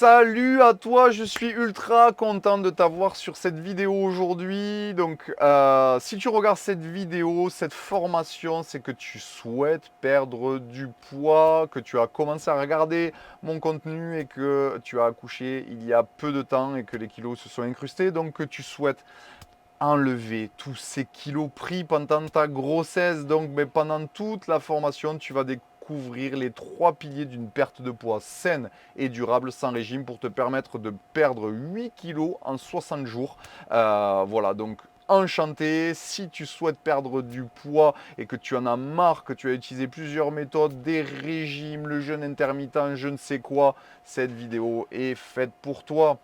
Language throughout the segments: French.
Salut à toi, je suis ultra content de t'avoir sur cette vidéo aujourd'hui. Donc, si tu regardes cette vidéo, cette formation, c'est que tu souhaites perdre du poids, que tu as commencé à regarder mon contenu et que tu as accouché il y a peu de temps et que les kilos se sont incrustés. Donc, que tu souhaites enlever tous ces kilos pris pendant ta grossesse. Donc, mais pendant toute la formation, tu vas découvrir les 3 piliers d'une perte de poids saine et durable sans régime pour te permettre de perdre 8 kilos en 60 jours. Voilà, donc enchanté. Si tu souhaites perdre du poids et que tu en as marre, que tu as utilisé plusieurs méthodes, des régimes, le jeûne intermittent, je ne sais quoi, cette vidéo est faite pour toi.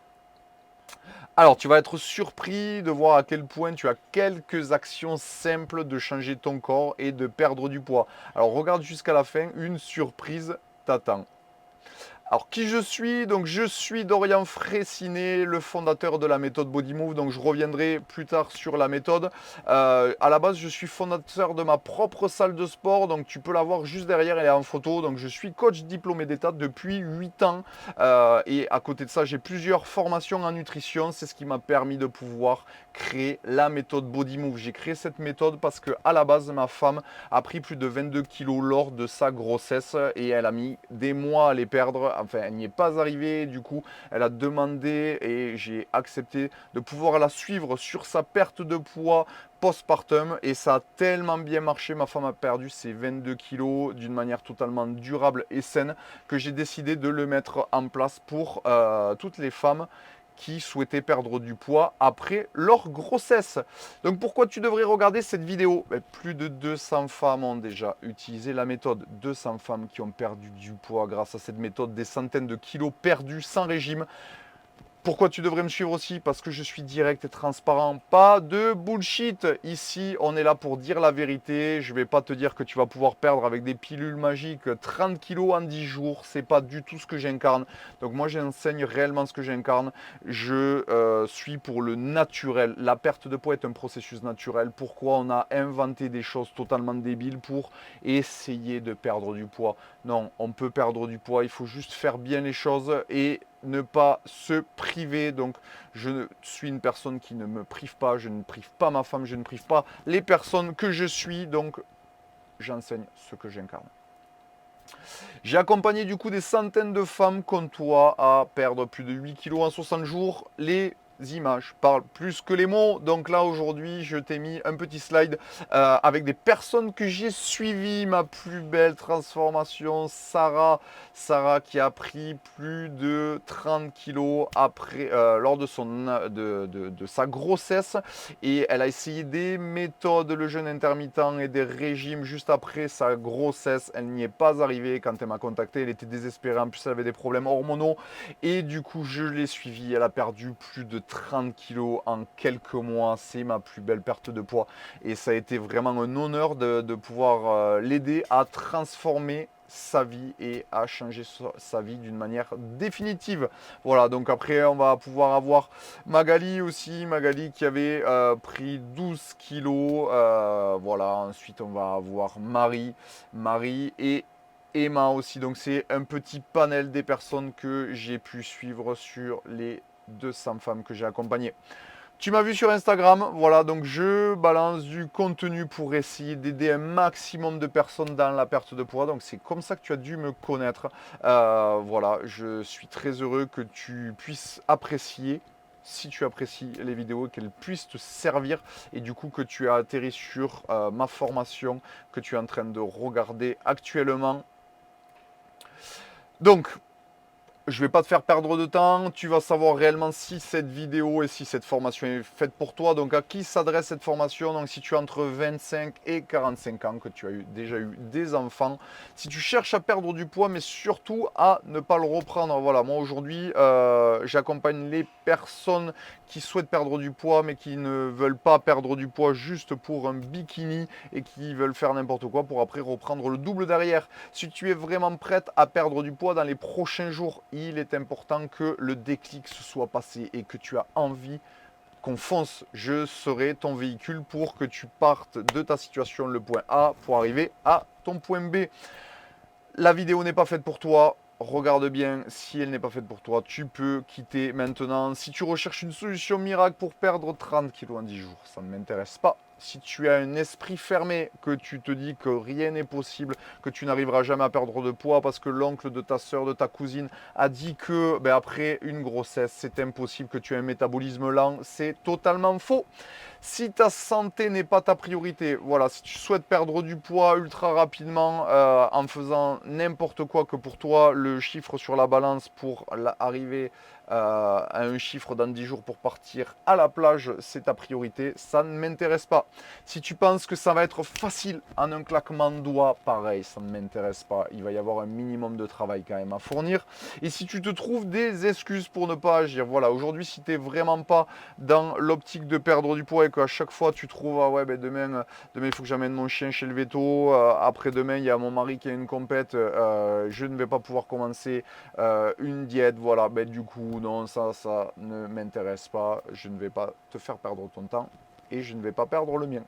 Alors, tu vas être surpris de voir à quel point tu as quelques actions simples de changer ton corps et de perdre du poids. Alors, regarde jusqu'à la fin, une surprise t'attend. Alors, qui je suis? Donc, je suis Dorian Fraissinet, le fondateur de la méthode Body Move. Donc, je reviendrai plus tard sur la méthode. À la base, je suis fondateur de ma propre salle de sport. Donc, tu peux la voir juste derrière, elle est en photo. Donc, je suis coach diplômé d'État depuis 8 ans. Et à côté de ça, j'ai plusieurs formations en nutrition. C'est ce qui m'a permis de pouvoir créer la méthode Body Move. J'ai créé cette méthode parce que à la base, ma femme a pris plus de 22 kilos lors de sa grossesse et elle a mis des mois à les perdre. Enfin, elle n'y est pas arrivée. Du coup, elle a demandé et j'ai accepté de pouvoir la suivre sur sa perte de poids postpartum et ça a tellement bien marché. Ma femme a perdu ses 22 kilos d'une manière totalement durable et saine que j'ai décidé de le mettre en place pour toutes les femmes qui souhaitaient perdre du poids après leur grossesse. Donc pourquoi tu devrais regarder cette vidéo? Plus de 200 femmes ont déjà utilisé la méthode. 200 femmes qui ont perdu du poids grâce à cette méthode, des centaines de kilos perdus sans régime. Pourquoi tu devrais me suivre aussi? Parce que je suis direct et transparent. Pas de bullshit. Ici, on est là pour dire la vérité. Je ne vais pas te dire que tu vas pouvoir perdre avec des pilules magiques 30 kilos en 10 jours. C'est pas du tout ce que j'incarne. Donc moi, j'enseigne réellement ce que j'incarne. Je suis pour le naturel. La perte de poids est un processus naturel. Pourquoi on a inventé des choses totalement débiles pour essayer de perdre du poids? Non, on peut perdre du poids. Il faut juste faire bien les choses et ne pas se priver. Donc, je suis une personne qui ne me prive pas, je ne prive pas ma femme, je ne prive pas les personnes que je suis. Donc, j'enseigne ce que j'incarne. J'ai accompagné du coup des centaines de femmes comme toi à perdre plus de 8 kilos en 60 jours. Les images parlent plus que les mots. Donc là aujourd'hui je t'ai mis un petit slide avec des personnes que j'ai suivies. Ma plus belle transformation, Sarah qui a pris plus de 30 kilos après, lors de sa grossesse. Et elle a essayé des méthodes, le jeûne intermittent et des régimes juste après sa grossesse. Elle n'y est pas arrivée. Quand elle m'a contacté, elle était désespérée. En plus, elle avait des problèmes hormonaux. Et du coup, je l'ai suivie. Elle a perdu plus de 30 kilos en quelques mois. C'est ma plus belle perte de poids. Et ça a été vraiment un honneur de pouvoir l'aider à transformer sa vie et à changer sa vie d'une manière définitive. Voilà, donc après on va pouvoir avoir Magali aussi, Magali qui avait pris 12 kilos. Voilà, ensuite on va avoir Marie et Emma aussi. Donc c'est un petit panel des personnes que j'ai pu suivre sur les 200 femmes que j'ai accompagnées. Tu m'as vu sur Instagram, voilà, donc je balance du contenu pour essayer d'aider un maximum de personnes dans la perte de poids. Donc c'est comme ça que tu as dû me connaître. Voilà, je suis très heureux que tu puisses apprécier, si tu apprécies les vidéos, qu'elles puissent te servir et du coup que tu as atterri sur ma formation que tu es en train de regarder actuellement. Donc, je ne vais pas te faire perdre de temps, tu vas savoir réellement si cette vidéo et si cette formation est faite pour toi. Donc à qui s'adresse cette formation? Donc si tu as entre 25 et 45 ans, que tu as déjà eu des enfants, si tu cherches à perdre du poids, mais surtout à ne pas le reprendre. Voilà, moi aujourd'hui, j'accompagne les personnes qui souhaitent perdre du poids, mais qui ne veulent pas perdre du poids juste pour un bikini et qui veulent faire n'importe quoi pour après reprendre le double derrière. Si tu es vraiment prête à perdre du poids dans les prochains jours, il est important que le déclic se soit passé et que tu as envie qu'on fonce. Je serai ton véhicule pour que tu partes de ta situation, le point A, pour arriver à ton point B. La vidéo n'est pas faite pour toi. regarde bien, si elle n'est pas faite pour toi, tu peux quitter maintenant. Si tu recherches une solution miracle pour perdre 30 kilos en 10 jours, ça ne m'intéresse pas. Si tu as un esprit fermé, que tu te dis que rien n'est possible, que tu n'arriveras jamais à perdre de poids parce que l'oncle de ta soeur, de ta cousine a dit que après une grossesse, c'est impossible, que tu aies un métabolisme lent, c'est totalement faux. Si ta santé n'est pas ta priorité, voilà, si tu souhaites perdre du poids ultra rapidement en faisant n'importe quoi, que pour toi le chiffre sur la balance pour arriver à un chiffre dans 10 jours pour partir à la plage, c'est ta priorité, ça ne m'intéresse pas. Si tu penses que ça va être facile en un claquement de doigts, pareil, ça ne m'intéresse pas. Il va y avoir un minimum de travail quand même à fournir. Et si tu te trouves des excuses pour ne pas agir, voilà, aujourd'hui si tu n'es vraiment pas dans l'optique de perdre du poids et qu'à chaque fois tu trouves ah ouais ben demain il faut que j'amène mon chien chez le veto, après-demain il y a mon mari qui a une compète, je ne vais pas pouvoir commencer une diète, voilà, ben du coup non, ça ne m'intéresse pas, je ne vais pas te faire perdre ton temps et je ne vais pas perdre le mien.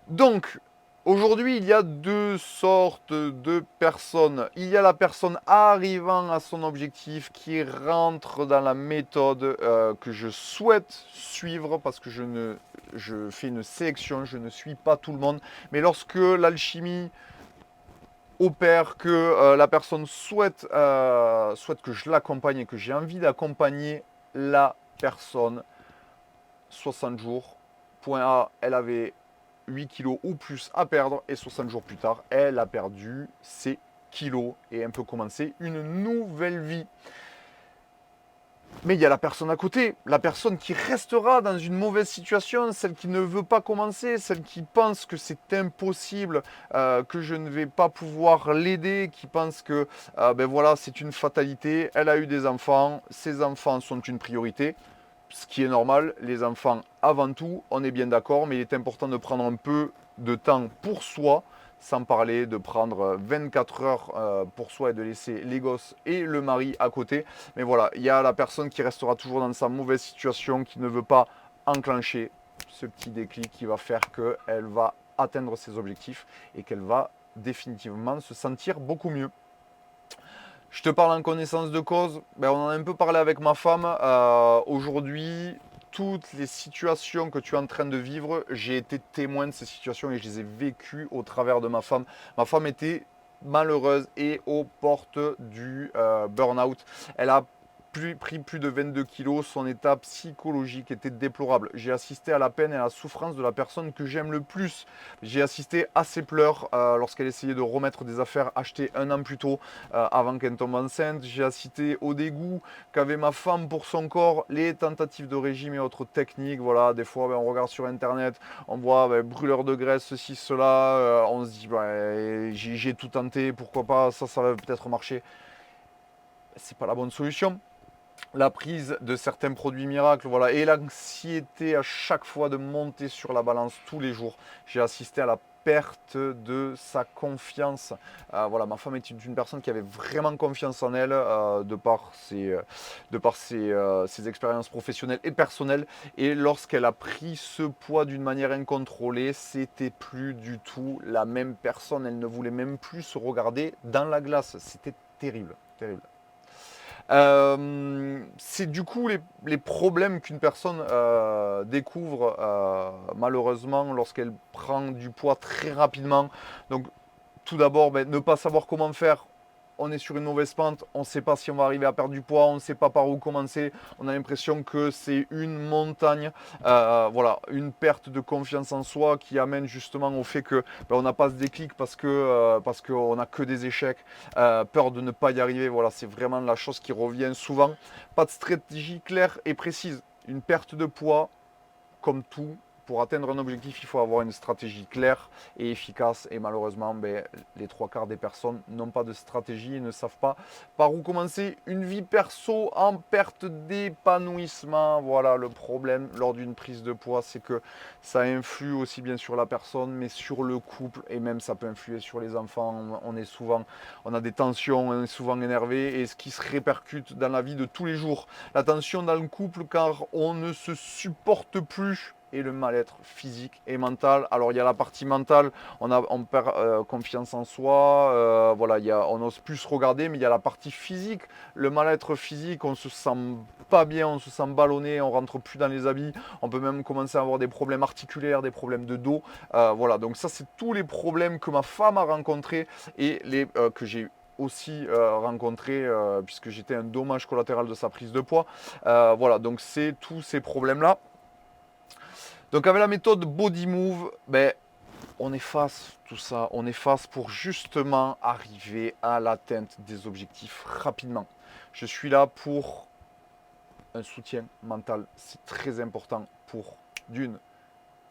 Donc aujourd'hui, il y a deux sortes de personnes. Il y a la personne arrivant à son objectif qui rentre dans la méthode que je souhaite suivre parce que je fais une sélection, je ne suis pas tout le monde. Mais lorsque l'alchimie opère, que la personne souhaite que je l'accompagne et que j'ai envie d'accompagner la personne, 60 jours, point A, elle avait 8 kilos ou plus à perdre et 60 jours plus tard, elle a perdu ses kilos et elle peut commencer une nouvelle vie. Mais il y a la personne à côté, la personne qui restera dans une mauvaise situation, celle qui ne veut pas commencer, celle qui pense que c'est impossible, que je ne vais pas pouvoir l'aider, qui pense que ben voilà, c'est une fatalité, elle a eu des enfants, ses enfants sont une priorité. Ce qui est normal, les enfants avant tout, on est bien d'accord, mais il est important de prendre un peu de temps pour soi, sans parler de prendre 24 heures pour soi et de laisser les gosses et le mari à côté. Mais voilà, il y a la personne qui restera toujours dans sa mauvaise situation, qui ne veut pas enclencher ce petit déclic qui va faire qu'elle va atteindre ses objectifs et qu'elle va définitivement se sentir beaucoup mieux. Je te parle en connaissance de cause. Ben, on en a un peu parlé avec ma femme. Aujourd'hui, toutes les situations que tu es en train de vivre, j'ai été témoin de ces situations et je les ai vécues au travers de ma femme. Ma femme était malheureuse et aux portes du burn-out. Elle a pris plus de 22 kilos, son état psychologique était déplorable. J'ai assisté à la peine et à la souffrance de la personne que j'aime le plus. J'ai assisté à ses pleurs lorsqu'elle essayait de remettre des affaires achetées un an plus tôt avant qu'elle tombe enceinte. J'ai assisté au dégoût qu'avait ma femme pour son corps, les tentatives de régime et autres techniques. Voilà, des fois, on regarde sur internet, on voit brûleur de graisse, ceci, cela. On se dit, j'ai tout tenté, pourquoi pas, ça va peut-être marcher. C'est pas la bonne solution. La prise de certains produits miracles, voilà, et l'anxiété à chaque fois de monter sur la balance tous les jours. J'ai assisté à la perte de sa confiance. Voilà, ma femme est une personne qui avait vraiment confiance en elle de par ses expériences professionnelles et personnelles. Et lorsqu'elle a pris ce poids d'une manière incontrôlée, c'était plus du tout la même personne. Elle ne voulait même plus se regarder dans la glace. C'était terrible, terrible. C'est du coup les problèmes qu'une personne découvre malheureusement lorsqu'elle prend du poids très rapidement. Donc tout d'abord, ne pas savoir comment faire. On est sur une mauvaise pente, on ne sait pas si on va arriver à perdre du poids, on ne sait pas par où commencer, on a l'impression que c'est une montagne, voilà, une perte de confiance en soi qui amène justement au fait que on n'a pas ce déclic parce qu'on n'a que des échecs, peur de ne pas y arriver, voilà, c'est vraiment la chose qui revient souvent. Pas de stratégie claire et précise, une perte de poids, comme tout, pour atteindre un objectif, il faut avoir une stratégie claire et efficace. Et malheureusement, les trois quarts des personnes n'ont pas de stratégie et ne savent pas par où commencer une vie perso en perte d'épanouissement. Voilà le problème lors d'une prise de poids, c'est que ça influe aussi bien sur la personne, mais sur le couple et même ça peut influer sur les enfants. On a des tensions, on est souvent énervé et ce qui se répercute dans la vie de tous les jours. La tension dans le couple car on ne se supporte plus. et le mal-être physique et mental. Alors il y a la partie mentale, on perd confiance en soi, voilà, on n'ose plus se regarder, mais il y a la partie physique, le mal-être physique, on se sent pas bien, on se sent ballonné, on rentre plus dans les habits, on peut même commencer à avoir des problèmes articulaires, des problèmes de dos, voilà, donc ça c'est tous les problèmes que ma femme a rencontrés et que j'ai aussi rencontré puisque j'étais un dommage collatéral de sa prise de poids. Voilà, donc c'est tous ces problèmes-là. Donc avec la méthode Body Move, ben, on efface tout ça, on efface pour justement arriver à l'atteinte des objectifs rapidement. Je suis là pour un soutien mental, c'est très important pour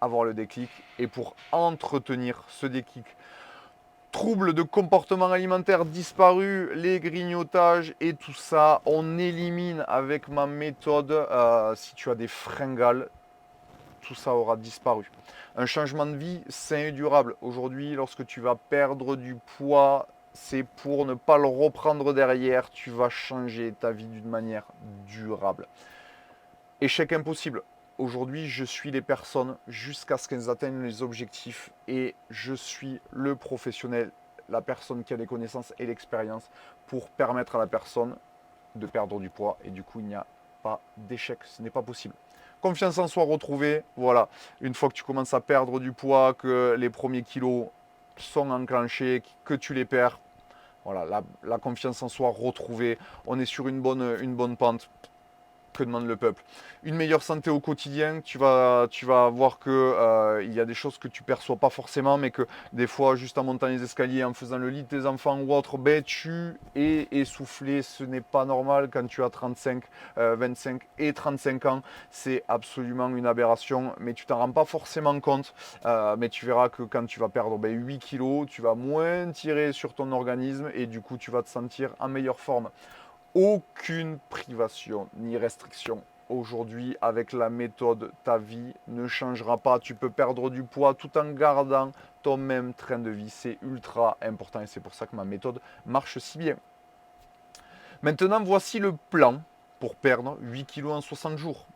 avoir le déclic et pour entretenir ce déclic. Troubles de comportement alimentaire disparus, les grignotages et tout ça, on élimine avec ma méthode. Si tu as des fringales, tout ça aura disparu. Un changement de vie sain et durable. Aujourd'hui, lorsque tu vas perdre du poids, c'est pour ne pas le reprendre derrière. Tu vas changer ta vie d'une manière durable. Échec impossible. Aujourd'hui, je suis les personnes jusqu'à ce qu'elles atteignent les objectifs et je suis le professionnel, la personne qui a les connaissances et l'expérience pour permettre à la personne de perdre du poids et du coup, il n'y a pas d'échec. Ce n'est pas possible. Confiance en soi retrouvée, voilà. Une fois que tu commences à perdre du poids, que les premiers kilos sont enclenchés, que tu les perds, voilà, la confiance en soi retrouvée. On est sur une bonne pente. Que demande le peuple? Une meilleure santé au quotidien, tu vas voir que il y a des choses que tu perçois pas forcément, mais que des fois, juste en montant les escaliers, en faisant le lit de tes enfants ou autre, ben, tu es essoufflé. Ce n'est pas normal quand tu as 35, 25 et 35 ans. C'est absolument une aberration, mais tu t'en rends pas forcément compte. Mais tu verras que quand tu vas perdre 8 kilos, tu vas moins tirer sur ton organisme et du coup, tu vas te sentir en meilleure forme. Aucune privation ni restriction. Aujourd'hui, avec la méthode, ta vie ne changera pas. Tu peux perdre du poids tout en gardant ton même train de vie. C'est ultra important et c'est pour ça que ma méthode marche si bien. Maintenant, voici le plan pour perdre 8 kilos en 60 jours.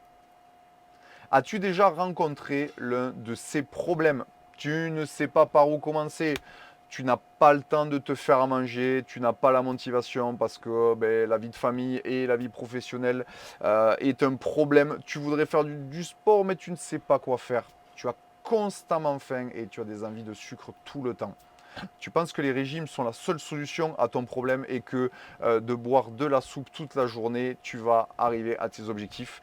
As-tu déjà rencontré l'un de ces problèmes? Tu ne sais pas par où commencer. Tu n'as pas le temps de te faire à manger, tu n'as pas la motivation parce que la vie de famille et la vie professionnelle est un problème. Tu voudrais faire du sport, mais tu ne sais pas quoi faire. Tu as constamment faim et tu as des envies de sucre tout le temps. Tu penses que les régimes sont la seule solution à ton problème et que de boire de la soupe toute la journée, tu vas arriver à tes objectifs.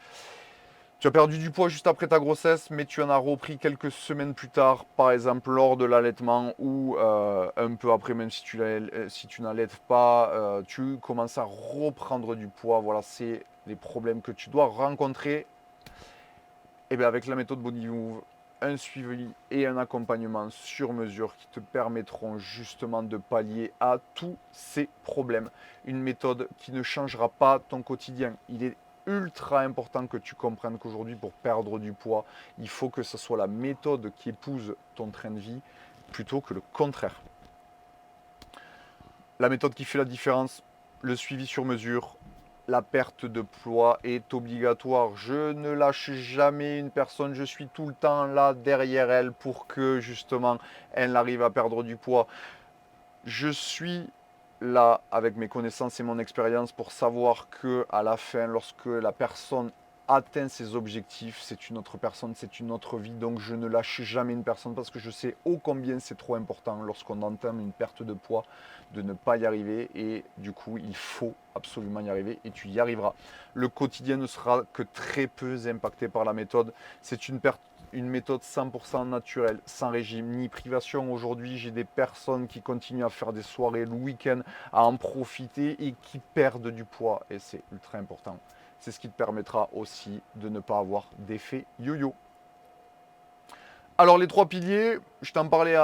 Tu as perdu du poids juste après ta grossesse, mais tu en as repris quelques semaines plus tard, par exemple lors de l'allaitement ou un peu après, même si tu n'allaites pas, tu commences à reprendre du poids. Voilà, c'est les problèmes que tu dois rencontrer. Et bien avec la méthode Body Move, un suivi et un accompagnement sur mesure qui te permettront justement de pallier à tous ces problèmes. Une méthode qui ne changera pas ton quotidien. Il est ultra important que tu comprennes qu'aujourd'hui, pour perdre du poids, il faut que ce soit la méthode qui épouse ton train de vie plutôt que le contraire. La méthode qui fait la différence, le suivi sur mesure, la perte de poids est obligatoire. Je ne lâche jamais une personne, je suis tout le temps là derrière elle pour que justement elle arrive à perdre du poids. Je suis là avec mes connaissances et mon expérience pour savoir que à la fin, lorsque la personne atteint ses objectifs, c'est une autre personne, c'est une autre vie. Donc je ne lâche jamais une personne parce que je sais ô combien c'est trop important lorsqu'on entame une perte de poids de ne pas y arriver. Et du coup, il faut absolument y arriver et tu y arriveras. Le quotidien ne sera que très peu impacté par la méthode. C'est une méthode 100% naturelle, sans régime ni privation. Aujourd'hui, j'ai des personnes qui continuent à faire des soirées le week-end, à en profiter et qui perdent du poids. Et c'est ultra important. C'est ce qui te permettra aussi de ne pas avoir d'effet yo-yo. Alors les trois piliers, je t'en parlais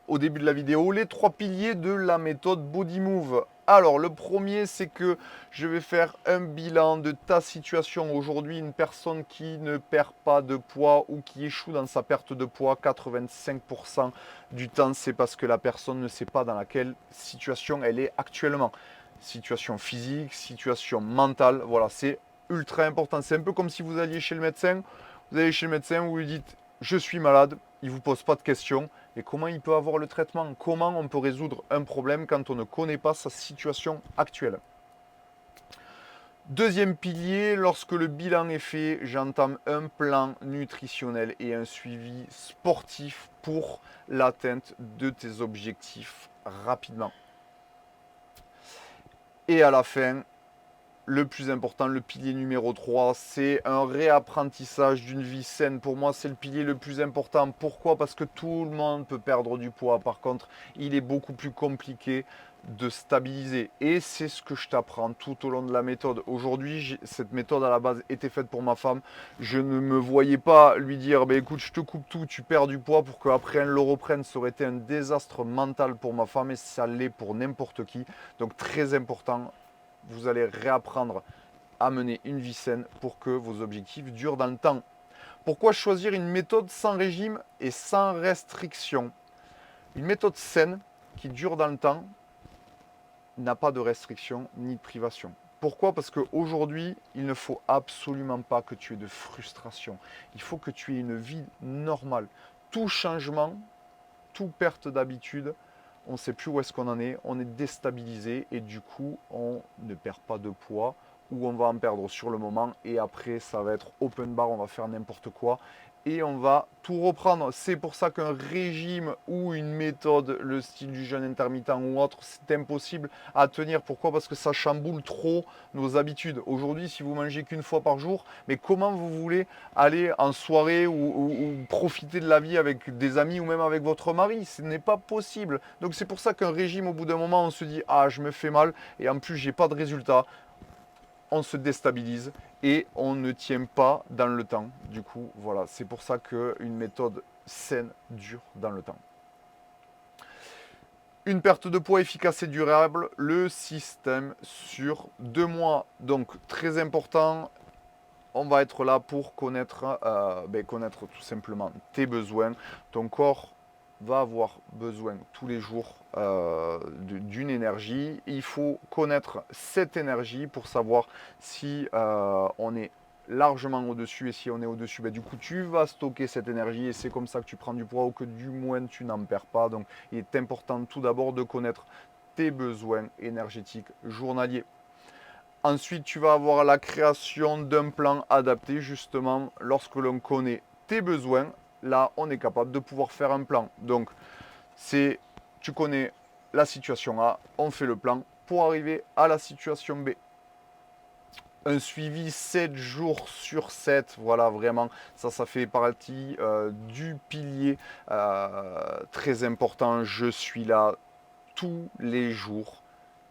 au début de la vidéo, les trois piliers de la méthode Body Move. Alors le premier, c'est que je vais faire un bilan de ta situation aujourd'hui. Une personne qui ne perd pas de poids ou qui échoue dans sa perte de poids, 85% du temps, c'est parce que la personne ne sait pas dans laquelle situation elle est actuellement. Situation physique, situation mentale, voilà, c'est ultra important. C'est un peu comme si vous alliez chez le médecin. Vous allez chez le médecin, vous lui dites je suis malade, il ne vous pose pas de questions. Et comment il peut avoir le traitement? Comment on peut résoudre un problème quand on ne connaît pas sa situation actuelle? Deuxième pilier, lorsque le bilan est fait, j'entame un plan nutritionnel et un suivi sportif pour l'atteinte de tes objectifs rapidement. Et à la fin, le plus important, le pilier numéro 3, c'est un réapprentissage d'une vie saine. Pour moi, c'est le pilier le plus important. Pourquoi? Parce que tout le monde peut perdre du poids. Par contre, il est beaucoup plus compliqué de stabiliser. Et c'est ce que je t'apprends tout au long de la méthode. Aujourd'hui, cette méthode à la base était faite pour ma femme. Je ne me voyais pas lui dire, bah, écoute, je te coupe tout, tu perds du poids pour qu'après elle le reprenne. Ça aurait été un désastre mental pour ma femme et ça l'est pour n'importe qui. Donc très important, vous allez réapprendre à mener une vie saine pour que vos objectifs durent dans le temps. Pourquoi choisir une méthode sans régime et sans restriction? Une méthode saine qui dure dans le temps n'a pas de restriction ni de privation. Pourquoi? Parce qu'aujourd'hui, il ne faut absolument pas que tu aies de frustration. Il faut que tu aies une vie normale. Tout changement, toute perte d'habitude, on ne sait plus où est-ce qu'on en est, on est déstabilisé et du coup, on ne perd pas de poids ou on va en perdre sur le moment et après, ça va être open bar, on va faire n'importe quoi et on va tout reprendre. C'est pour ça qu'un régime ou une méthode, le style du jeûne intermittent ou autre, c'est impossible à tenir. Pourquoi? Parce que ça chamboule trop nos habitudes. Aujourd'hui, si vous mangez qu'une fois par jour, mais comment vous voulez aller en soirée ou profiter de la vie avec des amis ou même avec votre mari? Ce n'est pas possible. Donc c'est pour ça qu'un régime, au bout d'un moment, on se dit ah, je me fais mal et en plus j'ai pas de résultat. On se déstabilise et on ne tient pas dans le temps. Du coup, voilà, c'est pour ça qu'une méthode saine dure dans le temps. Une perte de poids efficace et durable, le système sur 2 mois. Donc très important, on va être là pour connaître tout simplement tes besoins. Ton corps va avoir besoin tous les jours d'une énergie. Il faut connaître cette énergie pour savoir si on est largement au-dessus et si on est au-dessus, du coup tu vas stocker cette énergie et c'est comme ça que tu prends du poids ou que du moins tu n'en perds pas. Donc il est important tout d'abord de connaître tes besoins énergétiques journaliers. Ensuite, tu vas avoir la création d'un plan adapté. Justement, lorsque l'on connaît tes besoins, là, on est capable de pouvoir faire un plan. Donc, tu connais la situation A, on fait le plan pour arriver à la situation B. Un suivi 7 jours sur 7, voilà, vraiment, ça fait partie du pilier très important. Je suis là tous les jours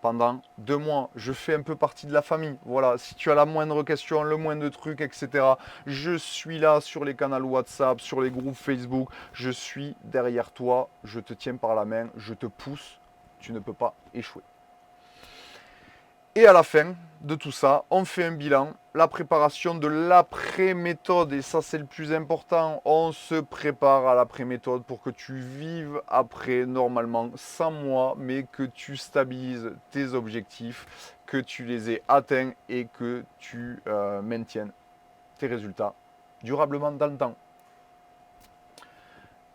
pendant 2 mois. Je fais un peu partie de la famille. Voilà, si tu as la moindre question, le moindre truc, etc., je suis là sur les canaux WhatsApp, sur les groupes Facebook. Je suis derrière toi, je te tiens par la main, je te pousse. Tu ne peux pas échouer. Et à la fin de tout ça, on fait un bilan, la préparation de l'après-méthode. Et ça, c'est le plus important. On se prépare à l'après-méthode pour que tu vives après, normalement, sans moi, mais que tu stabilises tes objectifs, que tu les aies atteints et que tu maintiennes tes résultats durablement dans le temps.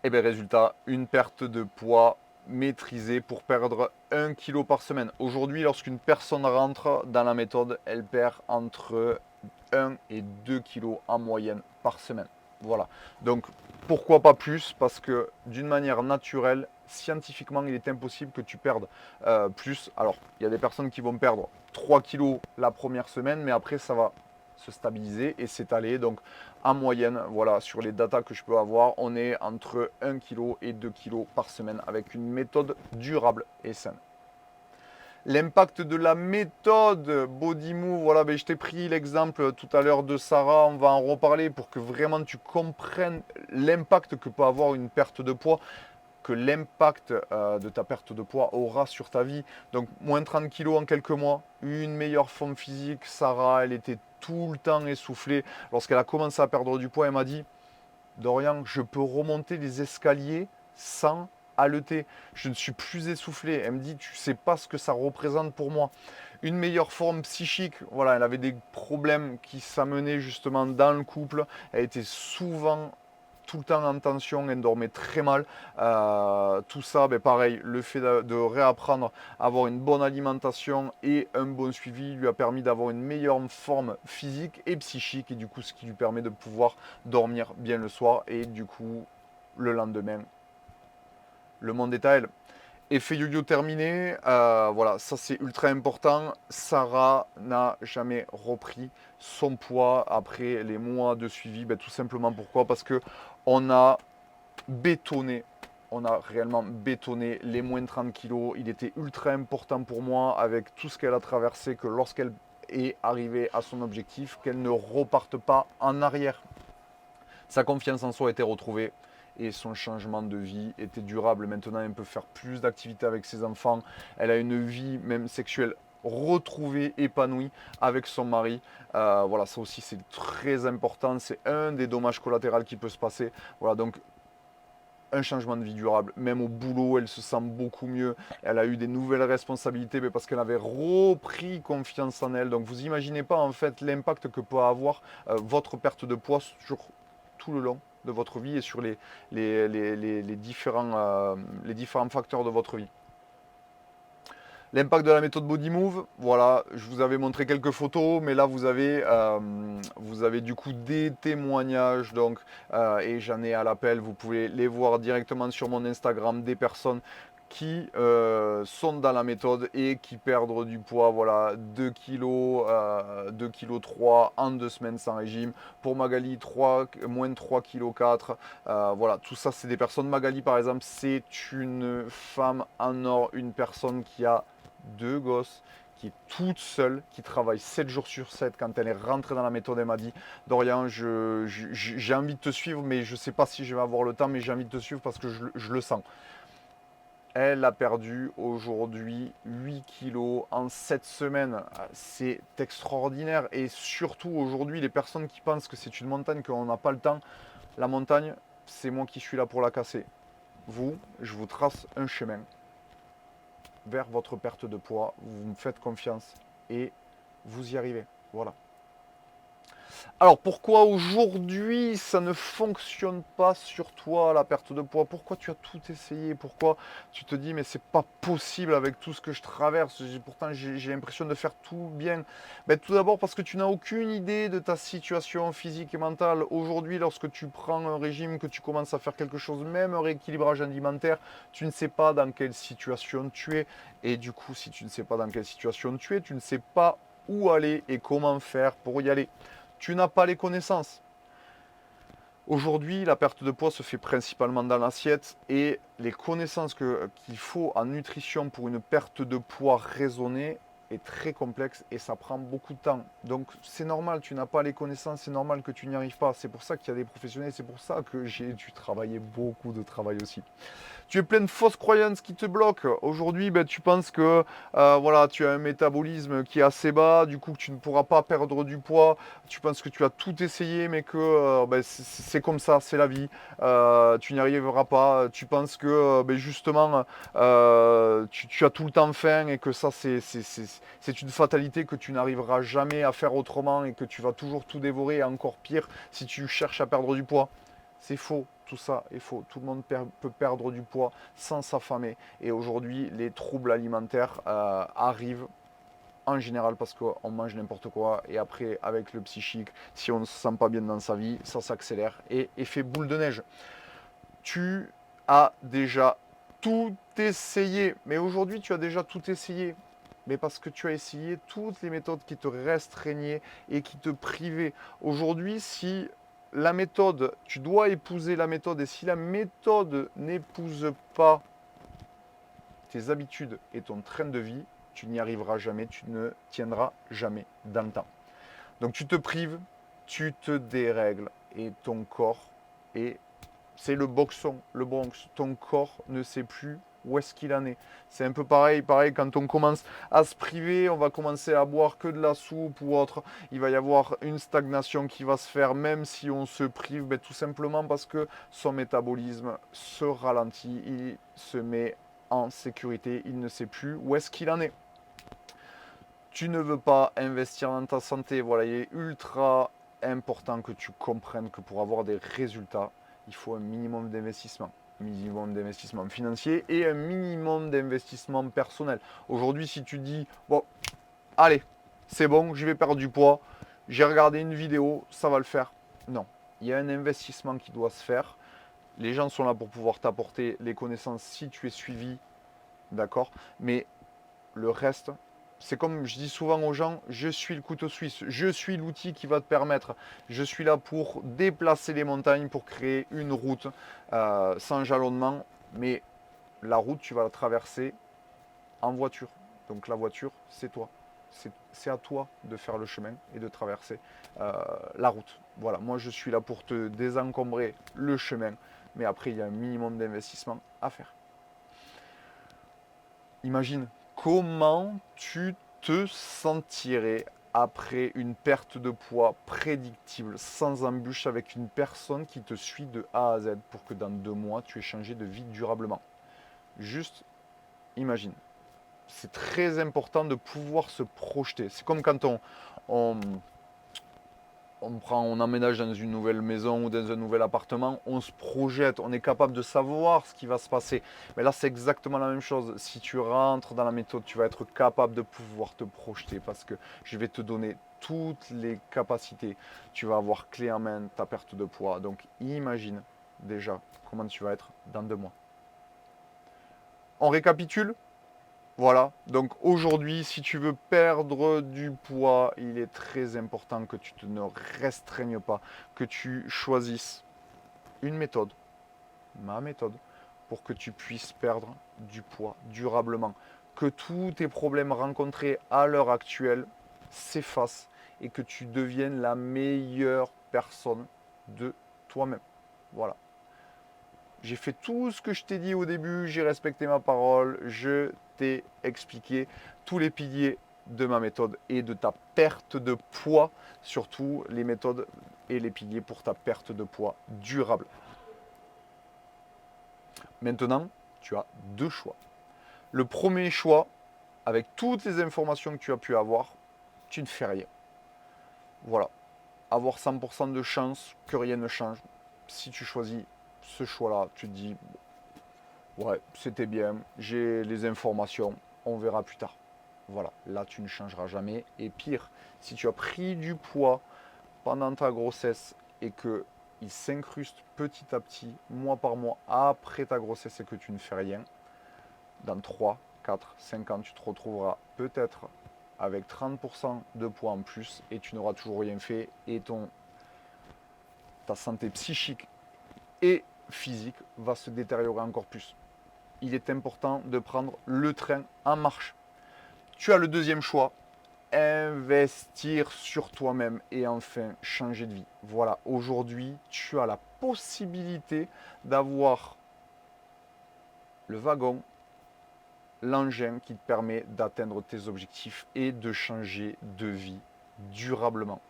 Et bien, résultat, une perte de poids maîtrisée pour perdre 1 kg par semaine. Aujourd'hui, lorsqu'une personne rentre dans la méthode, elle perd entre 1 et 2 kg en moyenne par semaine. Voilà. Donc, pourquoi pas plus? Parce que d'une manière naturelle, scientifiquement, il est impossible que tu perdes plus. Alors, il y a des personnes qui vont perdre 3 kg la première semaine, mais après, ça va se stabiliser et s'étaler. Donc, en moyenne, voilà, sur les datas que je peux avoir, on est entre 1 kg et 2 kg par semaine avec une méthode durable et saine. L'impact de la méthode Body Move, voilà, je t'ai pris l'exemple tout à l'heure de Sarah, on va en reparler pour que vraiment tu comprennes l'impact que peut avoir une perte de poids, que l'impact de ta perte de poids aura sur ta vie. Donc moins 30 kg en quelques mois, une meilleure forme physique. Sarah, elle était tout le temps essoufflée. Lorsqu'elle a commencé à perdre du poids, elle m'a dit, Dorian, je peux remonter les escaliers sans haleter, je ne suis plus essoufflé. Elle me dit, tu sais pas ce que ça représente pour moi. Une meilleure forme psychique, voilà, elle avait des problèmes qui s'amenaient justement dans le couple. Elle était souvent tout le temps en tension, elle dormait très mal. Tout ça, ben pareil, le fait de réapprendre à avoir une bonne alimentation et un bon suivi lui a permis d'avoir une meilleure forme physique et psychique, et du coup ce qui lui permet de pouvoir dormir bien le soir, et du coup le lendemain, le monde est à elle. Effet yo-yo terminé, voilà, ça c'est ultra important. Sarah n'a jamais repris son poids après les mois de suivi. Ben, tout simplement pourquoi? Parce que on a bétonné, on a réellement bétonné les moins de 30 kilos. Il était ultra important pour moi, avec tout ce qu'elle a traversé, que lorsqu'elle est arrivée à son objectif, qu'elle ne reparte pas en arrière. Sa confiance en soi a été retrouvée et son changement de vie était durable. Maintenant, elle peut faire plus d'activités avec ses enfants. Elle a une vie même sexuelle retrouvée, épanouie avec son mari. Voilà, ça aussi c'est très important. C'est un des dommages collatéraux qui peut se passer. Voilà, donc un changement de vie durable. Même au boulot, elle se sent beaucoup mieux. Elle a eu des nouvelles responsabilités, mais parce qu'elle avait repris confiance en elle. Donc vous imaginez pas en fait l'impact que peut avoir votre perte de poids sur tout le long de votre vie et sur les différents facteurs de votre vie. L'impact de la méthode Body Move, voilà, je vous avais montré quelques photos, mais là vous avez du coup des témoignages, donc, et j'en ai à l'appel, vous pouvez les voir directement sur mon Instagram, des personnes qui sont dans la méthode et qui perdent du poids, voilà, 2 kg, 2 kg 3 en 2 semaines sans régime. Pour Magali, moins de 3 kg 4. Voilà, tout ça c'est des personnes. Magali par exemple, c'est une femme en or, une personne qui a 2 gosses, qui est toute seule, qui travaille 7 jours sur 7. Quand elle est rentrée dans la méthode, elle m'a dit, Dorian, j'ai envie de te suivre, mais je ne sais pas si je vais avoir le temps, mais j'ai envie de te suivre parce que je le sens. Elle a perdu aujourd'hui 8 kilos en 7 semaines. C'est extraordinaire. Et surtout aujourd'hui, les personnes qui pensent que c'est une montagne, qu'on n'a pas le temps, la montagne, c'est moi qui suis là pour la casser. Vous, je vous trace un chemin vers votre perte de poids. Vous me faites confiance et vous y arrivez. Voilà. Alors pourquoi aujourd'hui ça ne fonctionne pas sur toi, la perte de poids? Pourquoi tu as tout essayé? Pourquoi tu te dis mais c'est pas possible avec tout ce que je traverse? Pourtant j'ai l'impression de faire tout bien. Ben, tout d'abord parce que tu n'as aucune idée de ta situation physique et mentale. Aujourd'hui, lorsque tu prends un régime, que tu commences à faire quelque chose, même un rééquilibrage alimentaire, tu ne sais pas dans quelle situation tu es. Et du coup, si tu ne sais pas dans quelle situation tu es, tu ne sais pas où aller et comment faire pour y aller. Tu n'as pas les connaissances. Aujourd'hui, la perte de poids se fait principalement dans l'assiette, et les connaissances qu'il faut en nutrition pour une perte de poids raisonnée est très complexe et ça prend beaucoup de temps. Donc c'est normal, tu n'as pas les connaissances, c'est normal que tu n'y arrives pas. C'est pour ça qu'il y a des professionnels, c'est pour ça que j'ai dû travailler beaucoup de travail aussi. Tu es plein de fausses croyances qui te bloquent. Aujourd'hui, ben, tu penses que voilà, tu as un métabolisme qui est assez bas, du coup tu ne pourras pas perdre du poids. Tu penses que tu as tout essayé, mais que ben, c'est comme ça, c'est la vie. Tu n'y arriveras pas. Tu penses que ben, justement tu as tout le temps faim et que ça c'est une fatalité, que tu n'arriveras jamais à faire autrement et que tu vas toujours tout dévorer, et encore pire si tu cherches à perdre du poids. C'est faux, tout ça est faux. Tout le monde peut perdre du poids sans s'affamer. Et aujourd'hui, les troubles alimentaires arrivent en général parce qu'on mange n'importe quoi. Et après, avec le psychique, si on ne se sent pas bien dans sa vie, ça s'accélère et effet boule de neige. Tu as déjà tout essayé. Mais aujourd'hui, tu as déjà tout essayé. Mais parce que tu as essayé toutes les méthodes qui te restreignaient et qui te privaient. Aujourd'hui, si la méthode, tu dois épouser la méthode, et si la méthode n'épouse pas tes habitudes et ton train de vie, tu n'y arriveras jamais, tu ne tiendras jamais dans le temps. Donc tu te prives, tu te dérègles et ton corps, et c'est le boxon, le Bronx, ton corps ne sait plus où est-ce qu'il en est. C'est un peu pareil, quand on commence à se priver, on va commencer à boire que de la soupe ou autre. Il va y avoir une stagnation qui va se faire, même si on se prive, ben, tout simplement parce que son métabolisme se ralentit, il se met en sécurité, il ne sait plus où est-ce qu'il en est. Tu ne veux pas investir dans ta santé. Voilà, il est ultra important que tu comprennes que pour avoir des résultats, il faut un minimum d'investissement. Minimum d'investissement financier et un minimum d'investissement personnel. Aujourd'hui, si tu dis, bon, allez, c'est bon, je vais perdre du poids, j'ai regardé une vidéo, ça va le faire. Non, il y a un investissement qui doit se faire. Les gens sont là pour pouvoir t'apporter les connaissances si tu es suivi, d'accord. Mais le reste, c'est comme je dis souvent aux gens, je suis le couteau suisse, je suis l'outil qui va te permettre, je suis là pour déplacer les montagnes, pour créer une route sans jalonnement, mais la route, tu vas la traverser en voiture. Donc la voiture, c'est toi. C'est à toi de faire le chemin et de traverser la route. Voilà, moi je suis là pour te désencombrer le chemin, mais après il y a un minimum d'investissement à faire. Imagine comment tu te sentirais après une perte de poids prédictible, sans embûche, avec une personne qui te suit de A à Z pour que dans 2 mois, tu aies changé de vie durablement. Juste imagine. C'est très important de pouvoir se projeter. C'est comme quand on, on emménage dans une nouvelle maison ou dans un nouvel appartement, on se projette, on est capable de savoir ce qui va se passer. Mais là, c'est exactement la même chose. Si tu rentres dans la méthode, tu vas être capable de pouvoir te projeter parce que je vais te donner toutes les capacités. Tu vas avoir clé en main ta perte de poids. Donc, imagine déjà comment tu vas être dans 2 mois. On récapitule. Voilà, donc aujourd'hui, si tu veux perdre du poids, il est très important que tu ne restreignes pas, que tu choisisses une méthode, ma méthode, pour que tu puisses perdre du poids durablement. Que tous tes problèmes rencontrés à l'heure actuelle s'effacent et que tu deviennes la meilleure personne de toi-même. Voilà. J'ai fait tout ce que je t'ai dit au début, j'ai respecté ma parole, je t'ai expliqué tous les piliers de ma méthode et de ta perte de poids, surtout les méthodes et les piliers pour ta perte de poids durable. Maintenant, tu as 2 choix. Le premier choix, avec toutes les informations que tu as pu avoir, tu ne fais rien. Voilà. Avoir 100% de chance que rien ne change. Si tu choisis ce choix-là, tu te dis, ouais, c'était bien, j'ai les informations, on verra plus tard. Voilà, là tu ne changeras jamais. Et pire, si tu as pris du poids pendant ta grossesse et que il s'incruste petit à petit, mois par mois, après ta grossesse et que tu ne fais rien, dans 3, 4, 5 ans, tu te retrouveras peut-être avec 30% de poids en plus et tu n'auras toujours rien fait et ta santé psychique et physique va se détériorer encore plus. Il est important de prendre le train en marche. Tu as le deuxième choix, investir sur toi-même et enfin changer de vie. Voilà, aujourd'hui, tu as la possibilité d'avoir le wagon, l'engin qui te permet d'atteindre tes objectifs et de changer de vie durablement.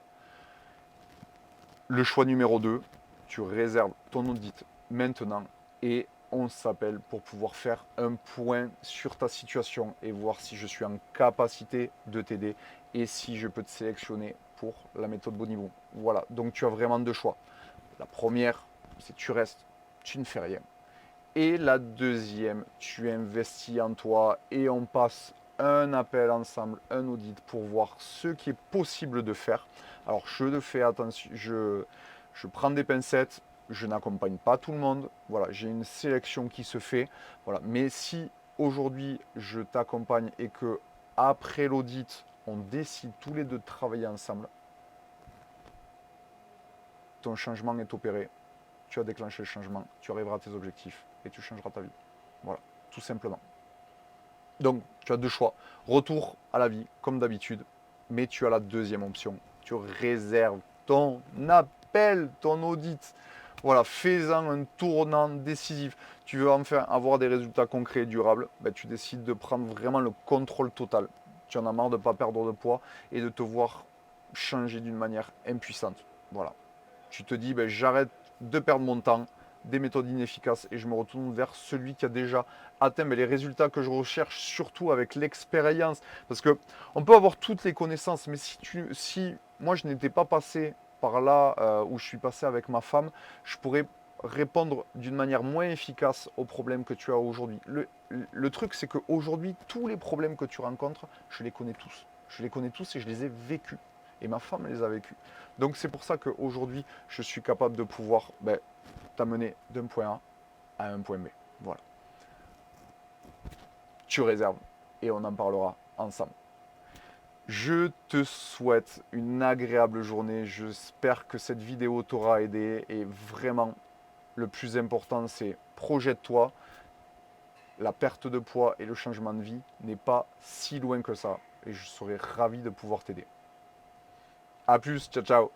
Le choix numéro 2, tu réserves ton audit maintenant et on s'appelle pour pouvoir faire un point sur ta situation et voir si je suis en capacité de t'aider et si je peux te sélectionner pour la méthode Bonibon. Voilà, donc tu as vraiment 2 choix. La première, c'est tu restes, tu ne fais rien. Et la deuxième, tu investis en toi et on passe un appel ensemble, un audit pour voir ce qui est possible de faire. Alors je le fais attention, je prends des pincettes, je n'accompagne pas tout le monde. Voilà, j'ai une sélection qui se fait. Voilà, mais si aujourd'hui je t'accompagne et que après l'audit, on décide tous les deux de travailler ensemble, ton changement est opéré. Tu as déclenché le changement, tu arriveras à tes objectifs et tu changeras ta vie. Voilà, tout simplement. Donc, tu as 2 choix. Retour à la vie, comme d'habitude, mais tu as la deuxième option. Tu réserves ton appel, ton audit. Voilà, fais-en un tournant décisif. Tu veux enfin avoir des résultats concrets et durables, ben, tu décides de prendre vraiment le contrôle total. Tu en as marre de ne pas perdre de poids et de te voir changer d'une manière impuissante. Voilà. Tu te dis, ben, j'arrête de perdre mon temps, des méthodes inefficaces, et je me retourne vers celui qui a déjà atteint les résultats que je recherche, surtout avec l'expérience. Parce que on peut avoir toutes les connaissances, mais si moi je n'étais pas passé par là où je suis passé avec ma femme, je pourrais répondre d'une manière moins efficace aux problèmes que tu as aujourd'hui. Le truc, c'est qu'aujourd'hui, tous les problèmes que tu rencontres, je les connais tous. Je les connais tous et je les ai vécus. Et ma femme les a vécus. Donc c'est pour ça qu'aujourd'hui, je suis capable de pouvoir t'amener d'un point A à un point B. Voilà. Tu réserves et on en parlera ensemble. Je te souhaite une agréable journée. J'espère que cette vidéo t'aura aidé. Et vraiment, le plus important, c'est projette-toi. La perte de poids et le changement de vie n'est pas si loin que ça. Et je serai ravi de pouvoir t'aider. A plus, ciao ciao.